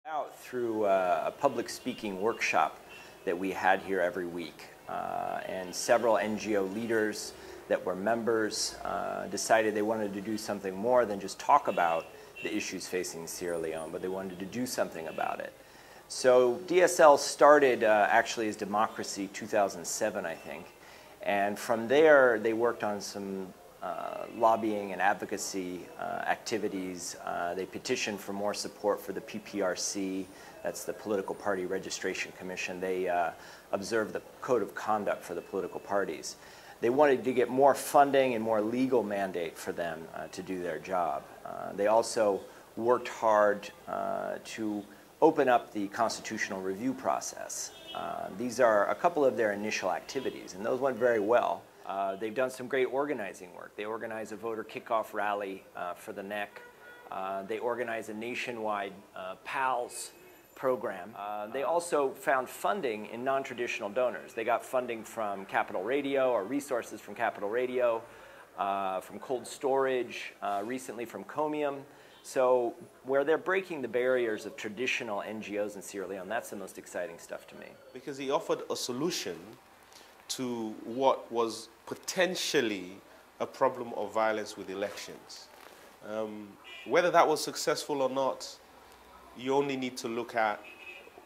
Out through a public speaking workshop that we had here every week, and several NGO leaders that were members decided they wanted to do something more than just talk about the issues facing Sierra Leone, but they wanted to do something about it. So DSL started actually as Democracy 2007, I think, and from there they worked on some lobbying and advocacy activities. They petitioned for more support for the PPRC, that's the Political Party Registration Commission. They observed the code of conduct for the political parties. They wanted to get more funding and more legal mandate for them to do their job. They also worked hard to open up the constitutional review process. These are a couple of their initial activities, and those went very well. They've done some great organizing work. They organized a voter kickoff rally for the NEC. They organized a nationwide PALS program. They also found funding in non-traditional donors. They got funding from Capital Radio, or resources from Capital Radio, from cold storage, recently from Comium. So where they're breaking the barriers of traditional NGOs in Sierra Leone, that's the most exciting stuff to me. Because he offered a solution to what was potentially a problem of violence with elections. Whether that was successful or not, you only need to look at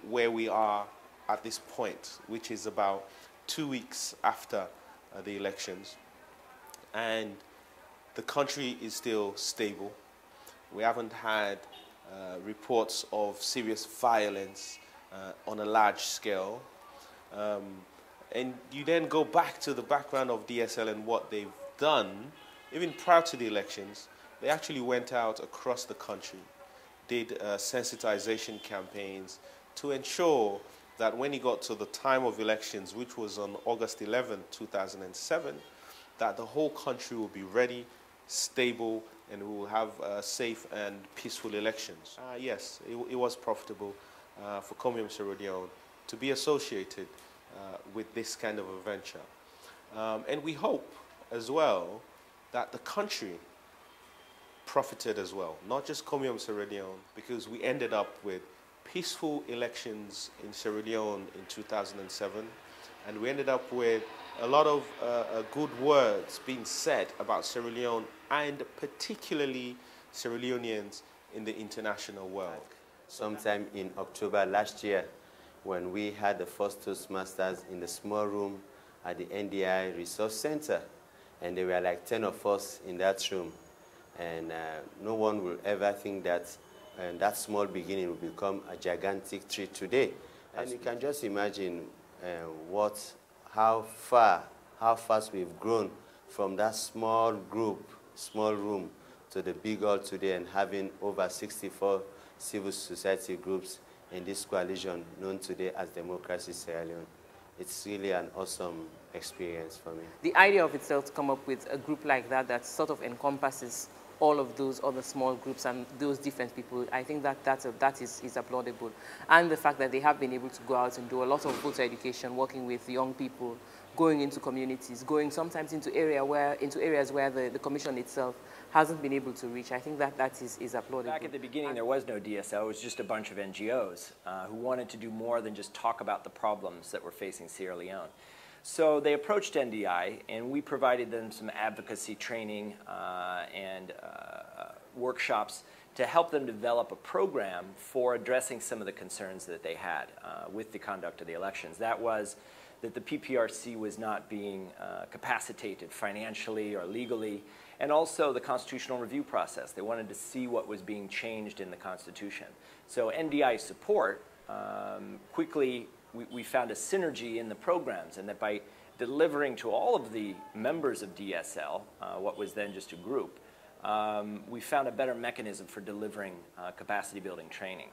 where we are at this point, which is about 2 weeks after the elections. And the country is still stable. We haven't had reports of serious violence on a large scale. And you then go back to the background of DSL and what they've done. Even prior to the elections, they actually went out across the country, did sensitization campaigns to ensure that when it got to the time of elections, which was on August 11, 2007, that the whole country will be ready, stable, and we will have safe and peaceful elections. Yes, it was profitable for Comium Sierra Leone to be associated with this kind of a venture. And we hope as well that the country profited as well, not just Comium Sierra Leone, because we ended up with peaceful elections in Sierra Leone in 2007, and we ended up with a lot of good words being said about Sierra Leone, and particularly Sierra Leoneans in the international world. Sometime in October last year, when we had the first Toastmasters in the small room at the NDI Resource Center, and there were like 10 of us in that room, and no one will ever think that that small beginning will become a gigantic tree today. And you can just imagine how fast we've grown from that small group, small room, to the big hall today, and having over 64 civil society groups in this coalition known today as Democracy Sierra Leone. It's really an awesome experience for me. The idea of itself to come up with a group like that that sort of encompasses all of those other small groups and those different people, I think that is applaudable. And the fact that they have been able to go out and do a lot of voter education, working with young people, going into communities, going sometimes into areas where the commission itself hasn't been able to reach. I think that is applaudable. Back at the beginning, there was no DSL. It was just a bunch of NGOs who wanted to do more than just talk about the problems that were facing Sierra Leone. So they approached NDI, and we provided them some advocacy training and workshops to help them develop a program for addressing some of the concerns that they had with the conduct of the elections. That was that the PPRC was not being capacitated financially or legally, and also the constitutional review process. They wanted to see what was being changed in the Constitution. So NDI support, quickly we found a synergy in the programs, and that by delivering to all of the members of DSL, what was then just a group, we found a better mechanism for delivering capacity building training.